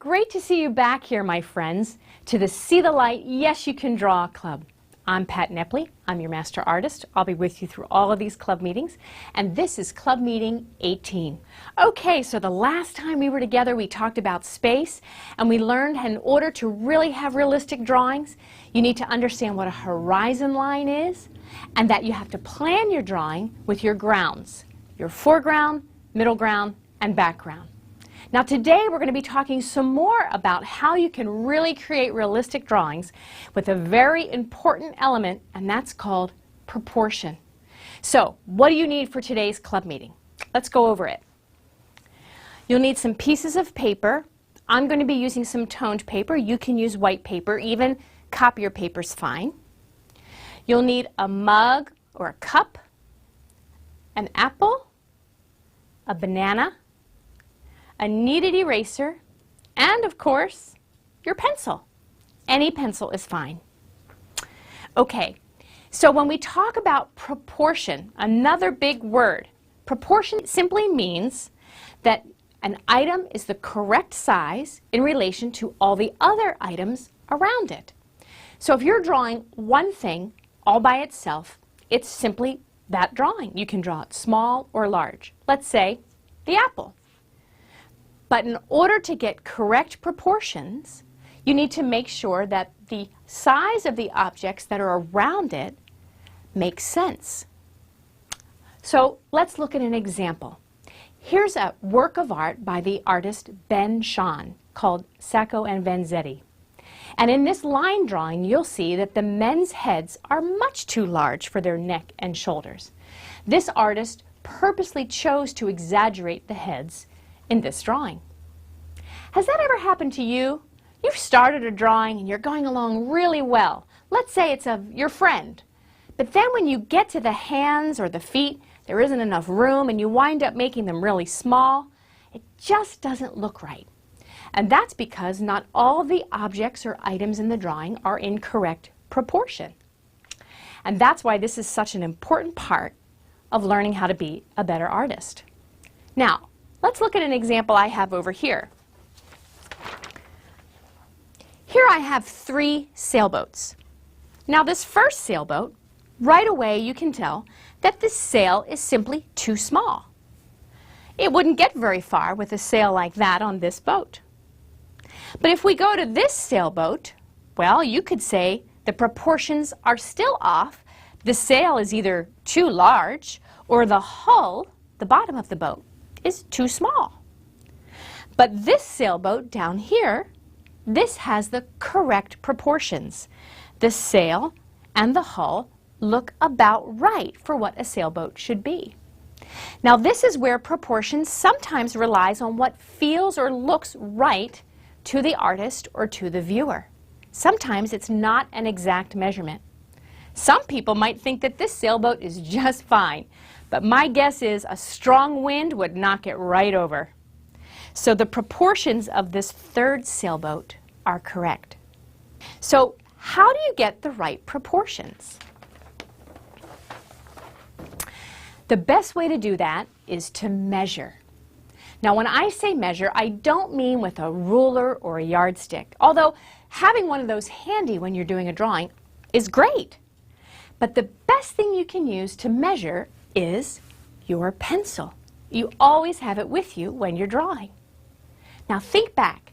Great to see you back here, my friends, to the See the Light, Yes You Can Draw Club. I'm Pat Nepley. I'm your master artist. I'll be with you through all of these club meetings, and this is Club Meeting 18. Okay, so the last time we were together, we talked about space, and we learned in order to really have realistic drawings, you need to understand what a horizon line is, and that you have to plan your drawing with your grounds, your foreground, middle ground, and background. Now today we're going to be talking some more about how you can really create realistic drawings with a very important element, and that's called proportion. So what do you need for today's club meeting? Let's go over it. You'll need some pieces of paper. I'm going to be using some toned paper. You can use white paper, even copier paper's fine. You'll need a mug or a cup, an apple, a banana, a kneaded eraser, and of course, your pencil. Any pencil is fine. Okay, so when we talk about proportion, another big word, proportion simply means that an item is the correct size in relation to all the other items around it. So if you're drawing one thing all by itself, it's simply that drawing. You can draw it small or large. Let's say the apple. But in order to get correct proportions, you need to make sure that the size of the objects that are around it makes sense. So let's look at an example. Here's a work of art by the artist Ben Shahn called Sacco and Vanzetti. And in this line drawing, you'll see that the men's heads are much too large for their neck and shoulders. This artist purposely chose to exaggerate the heads in this drawing. Has that ever happened to you? You've started a drawing and you're going along really well. Let's say it's of your friend. But then when you get to the hands or the feet, there isn't enough room and you wind up making them really small. It just doesn't look right. And that's because not all the objects or items in the drawing are in correct proportion. And that's why this is such an important part of learning how to be a better artist. Now, let's look at an example I have over here. Here I have 3 sailboats. Now this first sailboat, right away you can tell that this sail is simply too small. It wouldn't get very far with a sail like that on this boat. But if we go to this sailboat, well, you could say the proportions are still off. The sail is either too large or the hull, the bottom of the boat, is too small. But this sailboat down here, this has the correct proportions. The sail and the hull look about right for what a sailboat should be. Now this is where proportion sometimes relies on what feels or looks right to the artist or to the viewer. Sometimes it's not an exact measurement. Some people might think that this sailboat is just fine, but my guess is a strong wind would knock it right over. So the proportions of this third sailboat are correct. So how do you get the right proportions? The best way to do that is to measure. Now when I say measure, I don't mean with a ruler or a yardstick, although having one of those handy when you're doing a drawing is great. But the best thing you can use to measure is your pencil. You always have it with you when you're drawing. Now think back.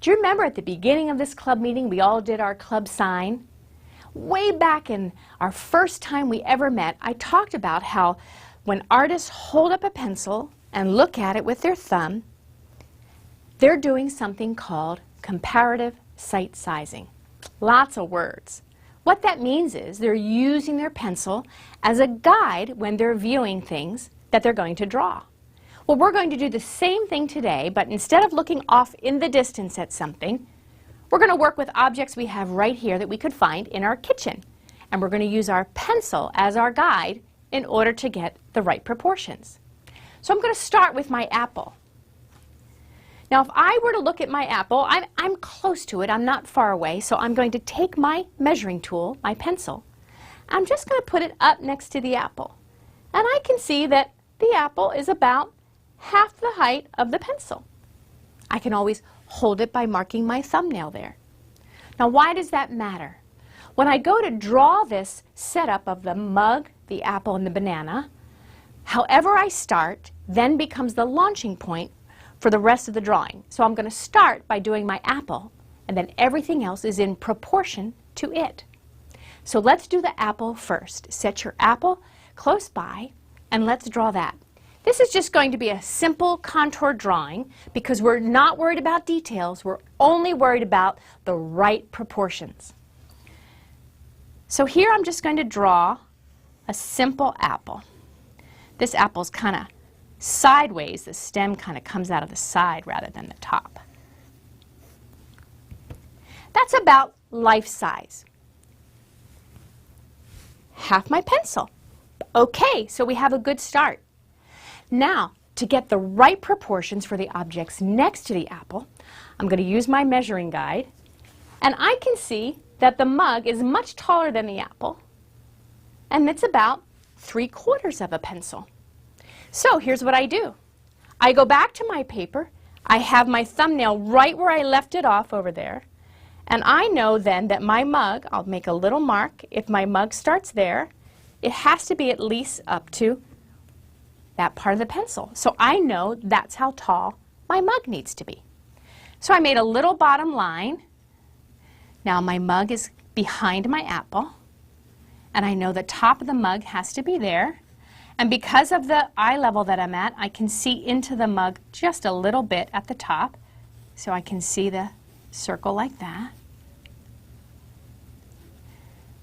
Do you remember at the beginning of this club meeting we all did our club sign? Way back in our first time we ever met, I talked about how when artists hold up a pencil and look at it with their thumb, they're doing something called comparative sight sizing. Lots of words. What that means is they're using their pencil as a guide when they're viewing things that they're going to draw. Well, we're going to do the same thing today, but instead of looking off in the distance at something, we're going to work with objects we have right here that we could find in our kitchen. And we're going to use our pencil as our guide in order to get the right proportions. So I'm going to start with my apple. Now if I were to look at my apple, I'm close to it, I'm not far away, so I'm going to take my measuring tool, my pencil, I'm just going to put it up next to the apple. And I can see that the apple is about half the height of the pencil. I can always hold it by marking my thumbnail there. Now, why does that matter? When I go to draw this setup of the mug, the apple, and the banana, however I start then becomes the launching point for the rest of the drawing. So I'm going to start by doing my apple, and then everything else is in proportion to it. So let's do the apple first. Set your apple close by, and let's draw that. This is just going to be a simple contour drawing because we're not worried about details. We're only worried about the right proportions. So here I'm just going to draw a simple apple. This apple's kind of sideways. The stem kind of comes out of the side rather than the top. That's about life size. Half my pencil. Okay, so we have a good start. Now, to get the right proportions for the objects next to the apple, I'm going to use my measuring guide, and I can see that the mug is much taller than the apple, and it's about 3/4 of a pencil. So here's what I do. I go back to my paper, I have my thumbnail right where I left it off over there, and I know then that my mug, I'll make a little mark, if my mug starts there, it has to be at least up to that part of the pencil. So I know that's how tall my mug needs to be. So I made a little bottom line. Now my mug is behind my apple, and I know the top of the mug has to be there. And because of the eye level that I'm at, I can see into the mug just a little bit at the top, so I can see the circle like that.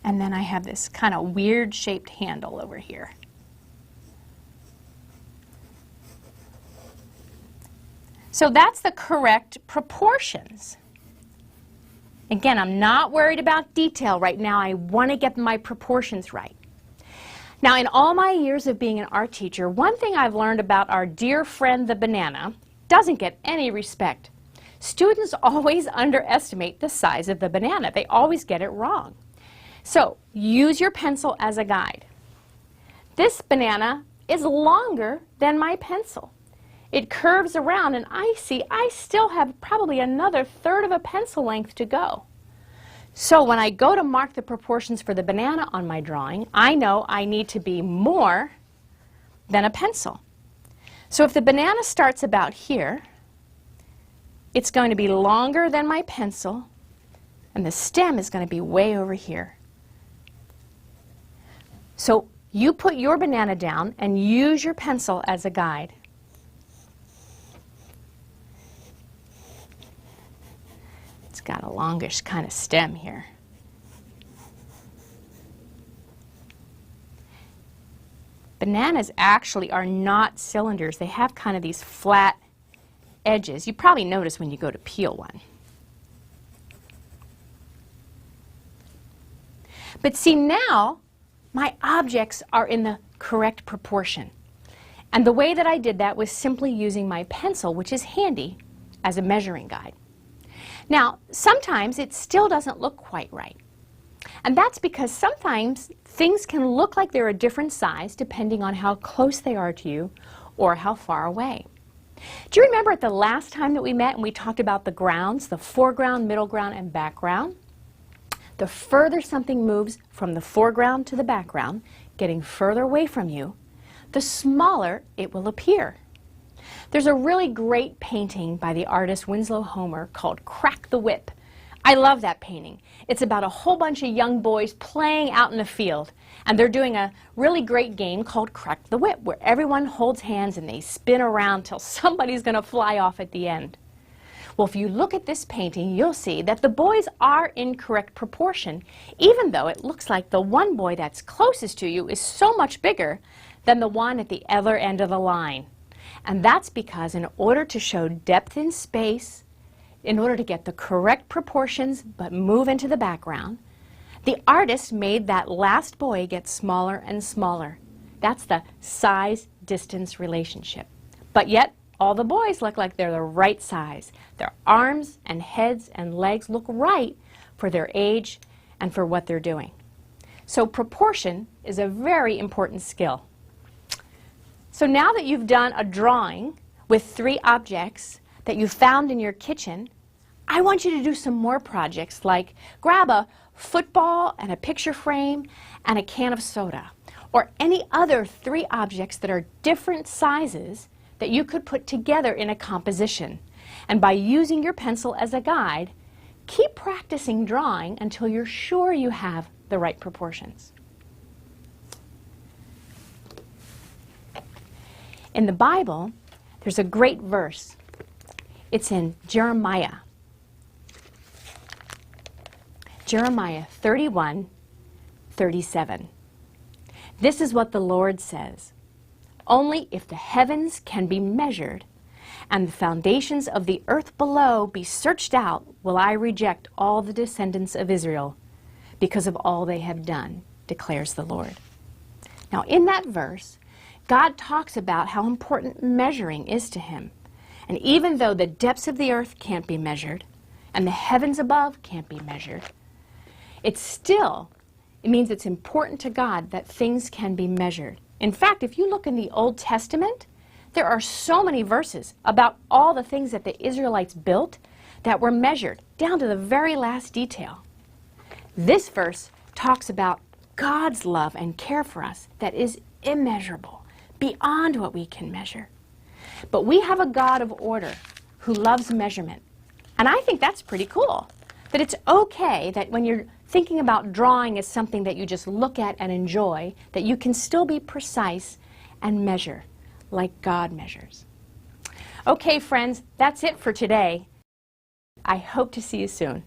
And then I have this kind of weird shaped handle over here. So that's the correct proportions. Again, I'm not worried about detail right now. I want to get my proportions right. Now, in all my years of being an art teacher, one thing I've learned about our dear friend the banana doesn't get any respect. Students always underestimate the size of the banana. They always get it wrong. So use your pencil as a guide. This banana is longer than my pencil. It curves around, and I still have probably another 1/3 of a pencil length to go. So when I go to mark the proportions for the banana on my drawing, I know I need to be more than a pencil. So if the banana starts about here, it's going to be longer than my pencil, and the stem is going to be way over here. So you put your banana down and use your pencil as a guide. It's got a longish kind of stem here. Bananas actually are not cylinders. They have kind of these flat edges. You probably notice when you go to peel one. But see, now my objects are in the correct proportion. And the way that I did that was simply using my pencil, which is handy as a measuring guide. Now, sometimes it still doesn't look quite right. And that's because sometimes things can look like they're a different size depending on how close they are to you or how far away. Do you remember at the last time that we met and we talked about the grounds, the foreground, middle ground, and background? The further something moves from the foreground to the background, getting further away from you, the smaller it will appear. There's a really great painting by the artist Winslow Homer called Crack the Whip. I love that painting. It's about a whole bunch of young boys playing out in the field, and they're doing a really great game called Crack the Whip, where everyone holds hands and they spin around till somebody's going to fly off at the end. Well, if you look at this painting, you'll see that the boys are in correct proportion, even though it looks like the one boy that's closest to you is so much bigger than the one at the other end of the line. And that's because in order to show depth in space, in order to get the correct proportions but move into the background, the artist made that last boy get smaller and smaller. That's the size-distance relationship. But yet, all the boys look like they're the right size. Their arms and heads and legs look right for their age and for what they're doing. So proportion is a very important skill. So now that you've done a drawing with 3 objects, that you found in your kitchen, I want you to do some more projects, like grab a football and a picture frame and a can of soda, or any other 3 objects that are different sizes that you could put together in a composition. And by using your pencil as a guide, keep practicing drawing until you're sure you have the right proportions. In the Bible, there's a great verse. It's in Jeremiah. Jeremiah 31:37. This is what the Lord says. Only if the heavens can be measured and the foundations of the earth below be searched out will I reject all the descendants of Israel because of all they have done, declares the Lord. Now in that verse, God talks about how important measuring is to him. And even though the depths of the earth can't be measured and the heavens above can't be measured, it means it's important to God that things can be measured. In fact, if you look in the Old Testament, there are so many verses about all the things that the Israelites built that were measured down to the very last detail. This verse talks about God's love and care for us that is immeasurable, beyond what we can measure. But we have a God of order who loves measurement. And I think that's pretty cool, that it's okay that when you're thinking about drawing as something that you just look at and enjoy, that you can still be precise and measure like God measures. Okay, friends, that's it for today. I hope to see you soon.